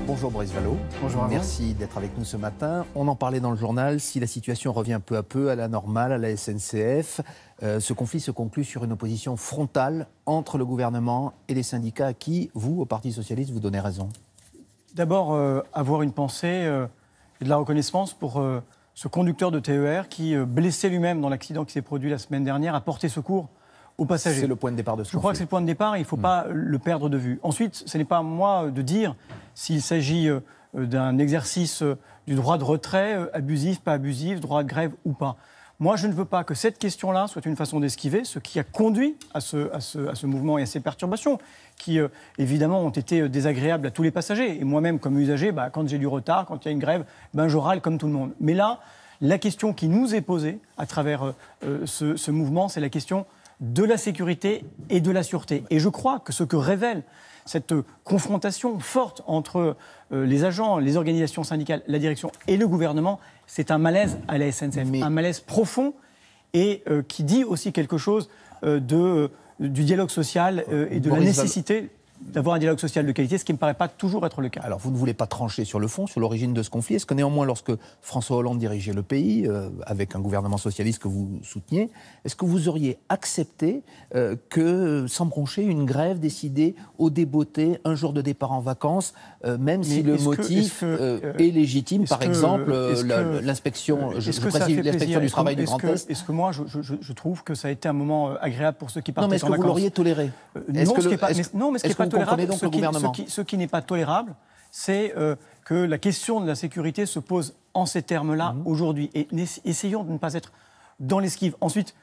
Bonjour Boris Vallaud. Bonjour. Merci d'être avec nous ce matin. On en parlait dans le journal, si la situation revient peu à peu à la normale, à la SNCF, ce conflit se conclut sur une opposition frontale entre le gouvernement et les syndicats à qui, vous, au Parti Socialiste, vous donnez raison. D'abord, avoir une pensée et de la reconnaissance pour ce conducteur de TER qui, blessé lui-même dans l'accident qui s'est produit la semaine dernière, a porté secours aux passagers. C'est le point de départ de ce conflit. Je crois que c'est le point de départ et il ne faut pas le perdre de vue. Ensuite, ce n'est pas à moi de dire s'il s'agit d'un exercice du droit de retrait, abusif, pas abusif, droit de grève ou pas. Moi, je ne veux pas que cette question-là soit une façon d'esquiver ce qui a conduit à ce mouvement et à ces perturbations qui, évidemment, ont été désagréables à tous les passagers. Et moi-même, comme usager, quand j'ai du retard, quand il y a une grève, je râle comme tout le monde. Mais là, la question qui nous est posée à travers ce mouvement, c'est la question de la sécurité et de la sûreté. Et je crois que ce que révèle cette confrontation forte entre les agents, les organisations syndicales, la direction et le gouvernement, c'est un malaise à la SNCF, un malaise profond et qui dit aussi quelque chose du dialogue social et de la nécessité d'avoir un dialogue social de qualité, ce qui ne me paraît pas toujours être le cas. Alors, vous ne voulez pas trancher sur le fond, sur l'origine de ce conflit. Est-ce que néanmoins, lorsque François Hollande dirigeait le pays, avec un gouvernement socialiste que vous souteniez, est-ce que vous auriez accepté que, sans broncher, une grève décidée au débeauté, un jour de départ en vacances, même si le motif est légitime, par exemple, l'inspection du travail du Grand Est? Est-ce que moi, je trouve que ça a été un moment agréable pour ceux qui partaient en vacances? Non, mais est-ce que vous l'auriez toléré? Non, mais ce qui n'est pas tolérable, donc le gouvernement ce qui n'est pas tolérable, c'est que la question de la sécurité se pose en ces termes-là aujourd'hui. Et essayons de ne pas être dans l'esquive. Ensuite,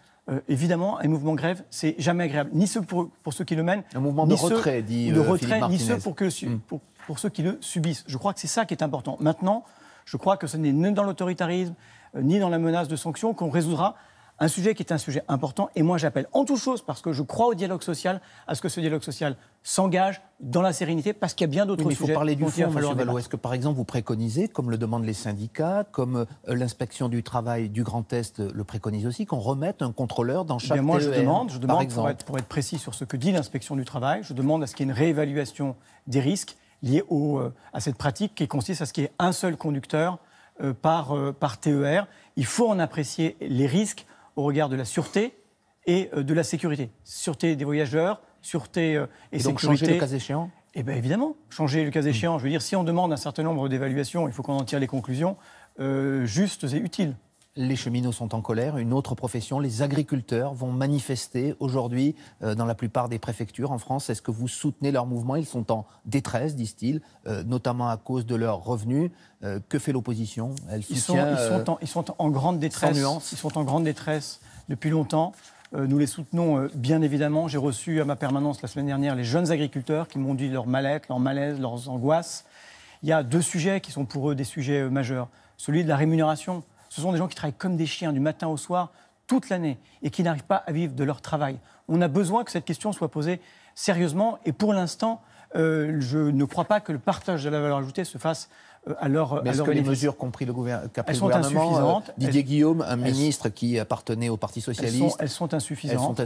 évidemment, un mouvement grève, c'est jamais agréable. Ni pour ceux qui le mènent, un mouvement de retrait, dit Philippe Martinez. Ni ceux pour ceux qui le subissent. Je crois que c'est ça qui est important. Maintenant, je crois que ce n'est ni dans l'autoritarisme, ni dans la menace de sanctions qu'on résoudra un sujet qui est un sujet important. Et moi, j'appelle en toute chose, parce que je crois au dialogue social, à ce que ce dialogue social s'engage dans la sérénité, parce qu'il y a bien d'autres sujets. Il faut parler du fond, M. Vallaud. Est-ce que, par exemple, vous préconisez, comme le demandent les syndicats, comme l'inspection du travail du Grand Est le préconise aussi, qu'on remette un contrôleur dans chaque TER? Moi, je demande pour être précis sur ce que dit l'inspection du travail, je demande à ce qu'il y ait une réévaluation des risques liés à cette pratique qui consiste à ce qu'il y ait un seul conducteur par TER. Il faut en apprécier les risques au regard de la sûreté et de la sécurité. Sûreté des voyageurs, sûreté et donc sécurité. Changer le cas échéant? Eh bien évidemment, changer le cas échéant. Je veux dire, si on demande un certain nombre d'évaluations, il faut qu'on en tire les conclusions justes et utiles. Les cheminots sont en colère, une autre profession, les agriculteurs vont manifester aujourd'hui dans la plupart des préfectures en France. Est-ce que vous soutenez leur mouvement? Ils sont en détresse, disent-ils, notamment à cause de leurs revenus. Que fait l'opposition? Ils sont en grande détresse. Sans nuance. Ils sont en grande détresse depuis longtemps. Nous les soutenons bien évidemment. J'ai reçu à ma permanence la semaine dernière les jeunes agriculteurs qui m'ont dit leur mal-être, leur malaise, leurs angoisses. Il y a deux sujets qui sont pour eux des sujets majeurs. Celui de la rémunération. Ce sont des gens qui travaillent comme des chiens du matin au soir, toute l'année, et qui n'arrivent pas à vivre de leur travail. On a besoin que cette question soit posée sérieusement, et pour l'instant, je ne crois pas que le partage de la valeur ajoutée se fasse à leur Mais est-ce que les mesures qu'a pris le gouvernement, Didier Guillaume, un ministre qui appartenait au Parti Socialiste, elles sont insuffisantes.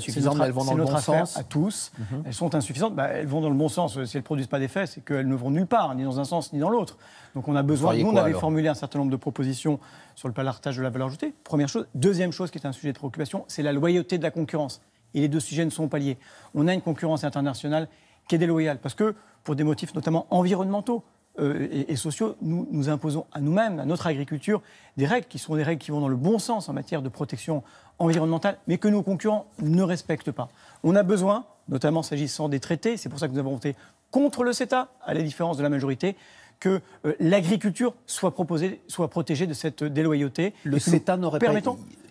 Elles vont dans le bon sens à tous. Elles sont insuffisantes. Elles vont dans le bon sens. Si elles ne produisent pas d'effet, c'est qu'elles ne vont nulle part, ni dans un sens ni dans l'autre. Donc on a besoin. Nous, on avait formulé un certain nombre de propositions sur le partage de la valeur ajoutée. Première chose. Deuxième chose qui est un sujet de préoccupation, c'est la loyauté de la concurrence. Et les deux sujets ne sont pas liés. On a une concurrence internationale qui est déloyale parce que pour des motifs notamment environnementaux et sociaux, nous imposons à nous-mêmes, à notre agriculture, des règles qui sont des règles qui vont dans le bon sens en matière de protection environnementale, mais que nos concurrents ne respectent pas. On a besoin, notamment s'agissant des traités, c'est pour ça que nous avons voté contre le CETA, à la différence de la majorité, que l'agriculture soit protégée de cette déloyauté. Le CETA n'aurait pas...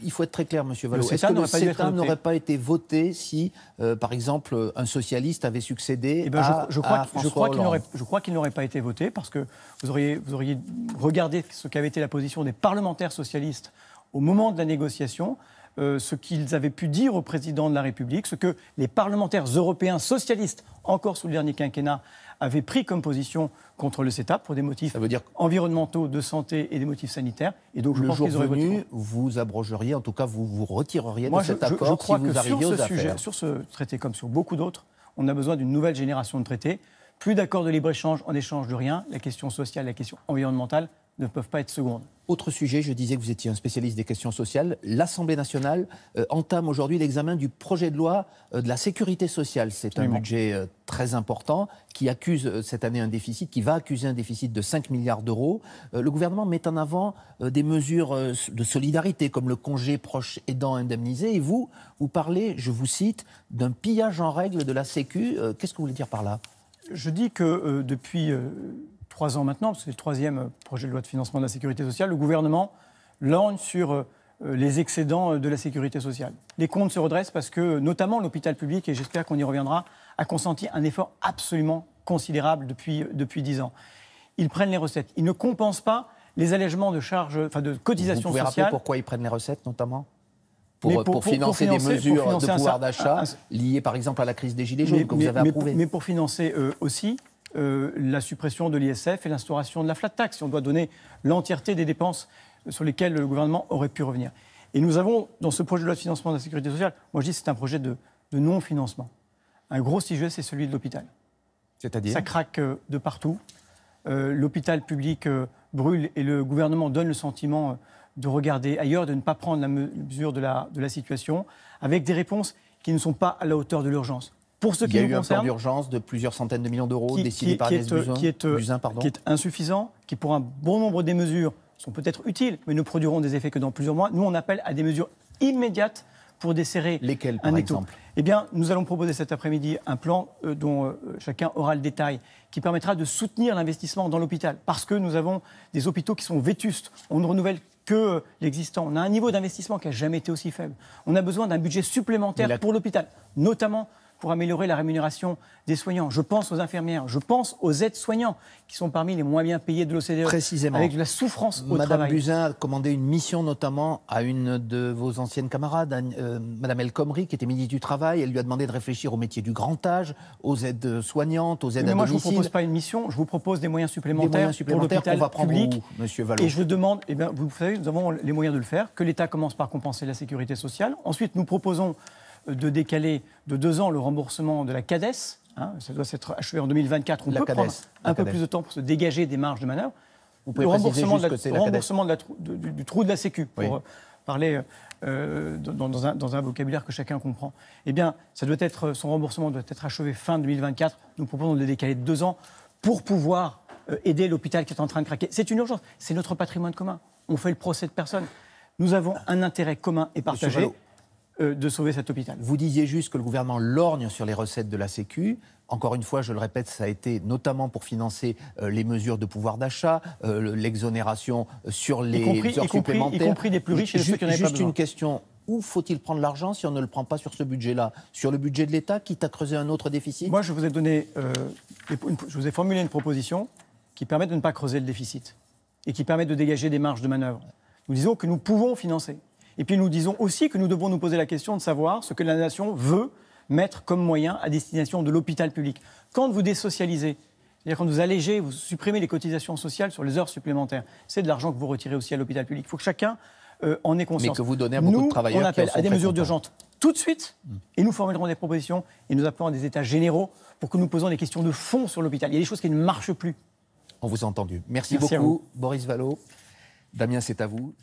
Il faut être très clair, M. Vallaud. Est-ce que le CETA n'aurait pas été voté si, par exemple, un socialiste avait succédé à François Hollande? Je crois qu'il n'aurait pas été voté parce que vous auriez regardé ce qu'avait été la position des parlementaires socialistes au moment de la négociation, ce qu'ils avaient pu dire au président de la République, ce que les parlementaires européens socialistes, encore sous le dernier quinquennat, avaient pris comme position contre le CETA pour des motifs environnementaux, de santé et des motifs sanitaires. Et donc, le jour venu, vous abrogeriez, en tout cas, vous vous retireriez de cet accord. Je crois si vous arriviez aux affaires. Sur ce traité, comme sur beaucoup d'autres, on a besoin d'une nouvelle génération de traités, plus d'accord de libre-échange en échange de rien. La question sociale, la question environnementale ne peuvent pas être secondes. Autre sujet, je disais que vous étiez un spécialiste des questions sociales. L'Assemblée nationale entame aujourd'hui l'examen du projet de loi de la sécurité sociale. C'est un budget très important qui accuse cette année un déficit, qui va accuser un déficit de 5 milliards d'euros. Le gouvernement met en avant des mesures de solidarité comme le congé proche aidant indemnisé. Et vous parlez, je vous cite, d'un pillage en règle de la Sécu. Qu'est-ce que vous voulez dire par là ? Je dis que depuis 3 ans maintenant, c'est le 3e projet de loi de financement de la sécurité sociale, le gouvernement lorgne sur les excédents de la sécurité sociale. Les comptes se redressent parce que, notamment l'hôpital public, et j'espère qu'on y reviendra, a consenti un effort absolument considérable depuis 10 ans. Ils prennent les recettes. Ils ne compensent pas les allègements de charges, de cotisations sociales. Vous pouvez rappeler pourquoi ils prennent les recettes, notamment pour financer des mesures de pouvoir d'achat liées, par exemple, à la crise des Gilets jaunes que vous avez approuvées. Mais pour financer aussi la suppression de l'ISF et l'instauration de la flat tax. On doit donner l'entièreté des dépenses sur lesquelles le gouvernement aurait pu revenir. Et nous avons, dans ce projet de loi de financement de la sécurité sociale, moi je dis que c'est un projet de non-financement. Un gros sujet, c'est celui de l'hôpital. C'est-à-dire ? Ça craque de partout. L'hôpital public brûle et le gouvernement donne le sentiment de regarder ailleurs, de ne pas prendre la mesure de la situation, avec des réponses qui ne sont pas à la hauteur de l'urgence. Pour ce qui nous concerne, il y a eu un plan d'urgence de plusieurs centaines de millions d'euros décidé par Agnès Buzyn, qui est insuffisant, qui pour un bon nombre des mesures sont peut-être utiles, mais ne produiront des effets que dans plusieurs mois. Nous, on appelle à des mesures immédiates pour desserrer lesquelles, par exemple ? Eh bien, nous allons proposer cet après-midi un plan dont chacun aura le détail, qui permettra de soutenir l'investissement dans l'hôpital, parce que nous avons des hôpitaux qui sont vétustes. On ne renouvelle que l'existant. On a un niveau d'investissement qui n'a jamais été aussi faible. On a besoin d'un budget supplémentaire pour l'hôpital, notamment pour améliorer la rémunération des soignants. Je pense aux infirmières, je pense aux aides-soignants, qui sont parmi les moins bien payés de l'OCDE. Précisément. Avec de la souffrance au travail. Madame Buzyn a commandé une mission notamment à une de vos anciennes camarades, Madame El Khomri, qui était ministre du Travail. Elle lui a demandé de réfléchir au métier du grand âge, aux aides soignantes, aux aides à domicile. Moi, je ne vous propose pas une mission, je vous propose des moyens supplémentaires, pour l'hôpital public. Où, Monsieur Vallot ? Et je demande, vous savez, nous avons les moyens de le faire, que l'État commence par compenser la sécurité sociale. Ensuite, nous proposons de décaler de 2 ans le remboursement de la CADES. Ça doit s'être achevé en 2024. On peut prendre un peu plus de temps pour se dégager des marges de manœuvre. Le remboursement du trou de la Sécu, pour parler dans un vocabulaire que chacun comprend. Eh bien, son remboursement doit être achevé fin 2024. Nous proposons de le décaler de 2 ans pour pouvoir aider l'hôpital qui est en train de craquer. C'est une urgence. C'est notre patrimoine commun. On fait le procès de personne. Nous avons un intérêt commun et partagé de sauver cet hôpital. Vous disiez juste que le gouvernement lorgne sur les recettes de la Sécu. Encore une fois, je le répète, ça a été notamment pour financer les mesures de pouvoir d'achat, l'exonération sur les heures supplémentaires. Y compris des plus riches et de ceux qui n'en avaient pas besoin. Juste une question, où faut-il prendre l'argent si on ne le prend pas sur ce budget-là ? Sur le budget de l'État, quitte à creuser un autre déficit ? Moi, je vous ai formulé une proposition qui permet de ne pas creuser le déficit et qui permet de dégager des marges de manœuvre. Nous disons que nous pouvons financer. Et puis nous disons aussi que nous devons nous poser la question de savoir ce que la nation veut mettre comme moyen à destination de l'hôpital public. Quand vous désocialisez, c'est-à-dire quand vous allégez, vous supprimez les cotisations sociales sur les heures supplémentaires, c'est de l'argent que vous retirez aussi à l'hôpital public. Il faut que chacun en ait conscience. Mais que vous donnez à beaucoup de travailleurs. Nous, on appelle à des mesures d'urgence tout de suite, et nous formulerons des propositions, et nous appelons à des états généraux pour que nous posons des questions de fond sur l'hôpital. Il y a des choses qui ne marchent plus. On vous a entendu. Merci beaucoup, Boris Vallot. Damien, c'est à vous.